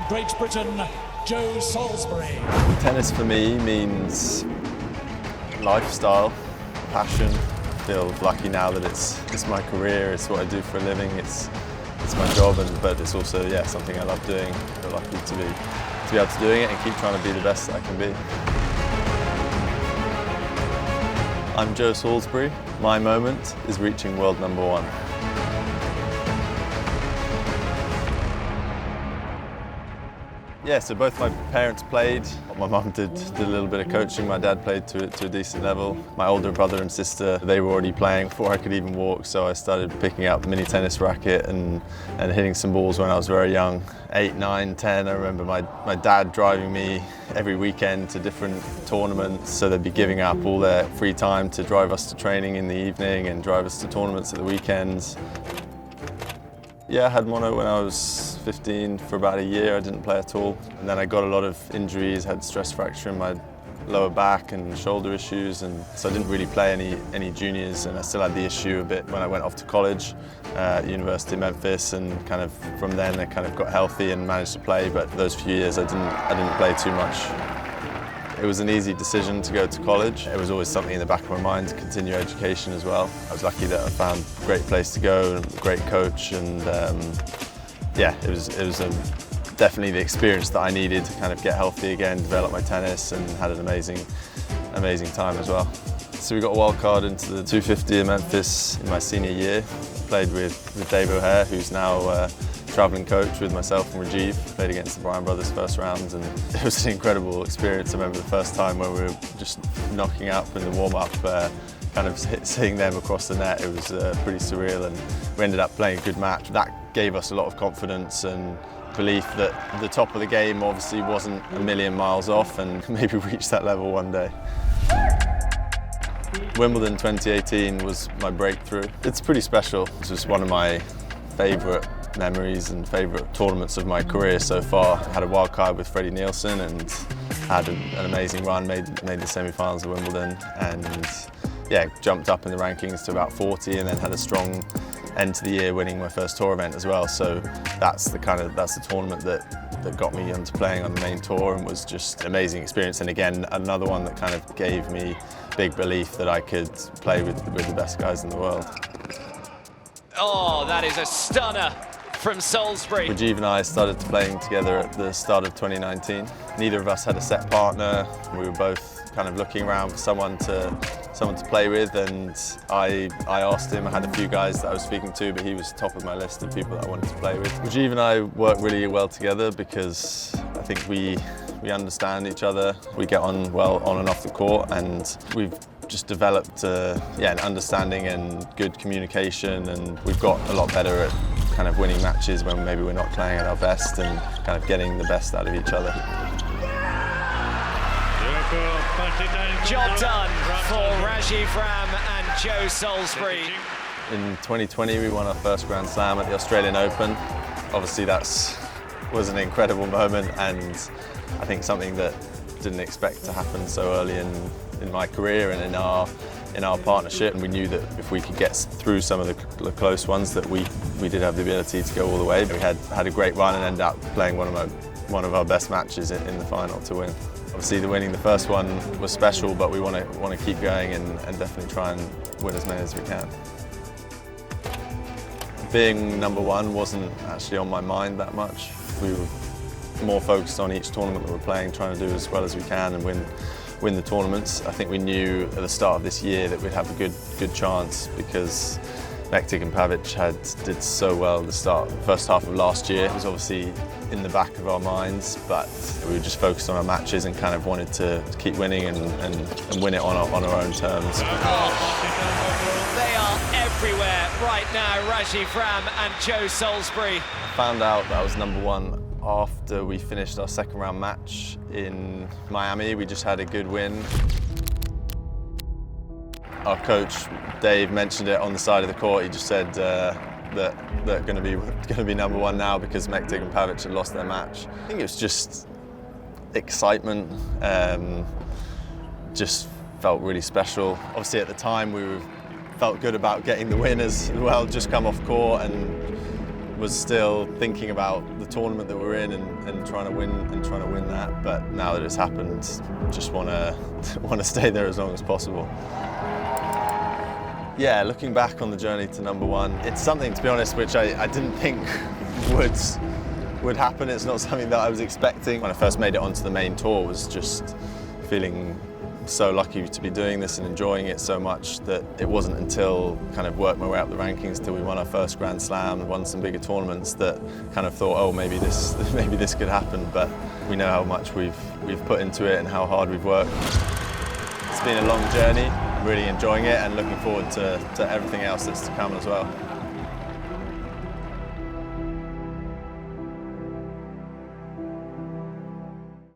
Great Britain, Joe Salisbury. Tennis for me means lifestyle, passion. I feel lucky now that it's my career, it's what I do for a living, it's my job, but it's also something I love doing. I feel lucky to be able to doing it and keep trying to be the best that I can be. I'm Joe Salisbury. My moment is reaching world number 1. Yeah, so both my parents played. My mum did a little bit of coaching. My dad played to a decent level. My older brother and sister, they were already playing before I could even walk, so I started picking up mini tennis racket and hitting some balls when I was very young. 8, 9, 10, I remember my dad driving me every weekend to different tournaments, so they'd be giving up all their free time to drive us to training in the evening and drive us to tournaments at the weekends. Yeah, I had mono when I was 15 for about a year. I didn't play at all. And then I got a lot of injuries, had stress fracture in my lower back and shoulder issues, and so I didn't really play any juniors, and I still had the issue a bit when I went off to college at the University of Memphis, and kind of from then I kind of got healthy and managed to play, but those few years I didn't play too much. It was an easy decision to go to college. It was always something in the back of my mind to continue education as well. I was lucky that I found a great place to go and a great coach, and it was definitely the experience that I needed to kind of get healthy again, develop my tennis, and had an amazing time as well. So we got a wild card into the 250 in Memphis in my senior year. Played with Dave O'Hare, who's now travelling coach with myself and Rajiv. Played against the Bryan brothers first round, and it was an incredible experience. I remember the first time when we were just knocking up in the warm-up, kind of seeing them across the net. It was pretty surreal, and we ended up playing a good match. That gave us a lot of confidence and belief that the top of the game obviously wasn't a million miles off, and maybe reach that level one day. Wimbledon 2018 was my breakthrough. It's pretty special. This was one of my favourite memories and favourite tournaments of my career so far. I had a wild card with Freddie Nielsen and had an amazing run, made the semi-finals of Wimbledon, and jumped up in the rankings to about 40, and then had a strong end to the year, winning my first tour event as well. So that's the tournament that got me into playing on the main tour, and was just an amazing experience. And again, another one that kind of gave me big belief that I could play with the best guys in the world. Oh, that is a stunner from Salisbury. Rajiv and I started playing together at the start of 2019. Neither of us had a set partner. We were both kind of looking around for someone to play with, and I asked him. I had a few guys that I was speaking to, but he was top of my list of people that I wanted to play with. Rajiv and I work really well together because I think we understand each other. We get on well on and off the court, and we've just developed an understanding and good communication, and we've got a lot better at kind of winning matches when maybe we're not playing at our best, and kind of getting the best out of each other. Job done for Rajiv Ram and Joe Salisbury. In 2020 we won our first Grand Slam at the Australian Open. Obviously was an incredible moment, and I think something that didn't expect to happen so early in my career and in our partnership. And we knew that if we could get through some of the close ones, that we did have the ability to go all the way. We had a great run and ended up playing one of our best matches in the final to win. Obviously, winning the first one was special, but we want to keep going and definitely try and win as many as we can. Being number 1 wasn't actually on my mind that much. We were more focused on each tournament that we're playing, trying to do as well as we can and win the tournaments. I think we knew at the start of this year that we'd have a good chance, because Mektic and Pavic did so well at the first half of last year. It was obviously in the back of our minds, but we were just focused on our matches and kind of wanted to keep winning and win it on our own terms. Oh, they are everywhere right now, Rajiv Ram and Joe Salisbury. I found out that I was number 1 after we finished our second round match in Miami. We just had a good win. Our coach, Dave, mentioned it on the side of the court. He just said that they're going to be number 1 now because Mektic and Pavic had lost their match. I think it was just excitement. Just felt really special. Obviously, at the time, felt good about getting the win as well. Just come off court, and was still thinking about the tournament that we're in and trying to win that. But now that it's happened, just want to stay there as long as possible. Yeah, looking back on the journey to #1, it's something, to be honest, which I didn't think would happen. It's not something that I was expecting. When I first made it onto the main tour, was just feeling so lucky to be doing this and enjoying it so much that it wasn't until kind of worked my way up the rankings till we won our first Grand Slam, won some bigger tournaments, that kind of thought, oh, maybe this could happen. But we know how much we've put into it and how hard we've worked. It's been a long journey. I'm really enjoying it and looking forward to everything else that's to come as well.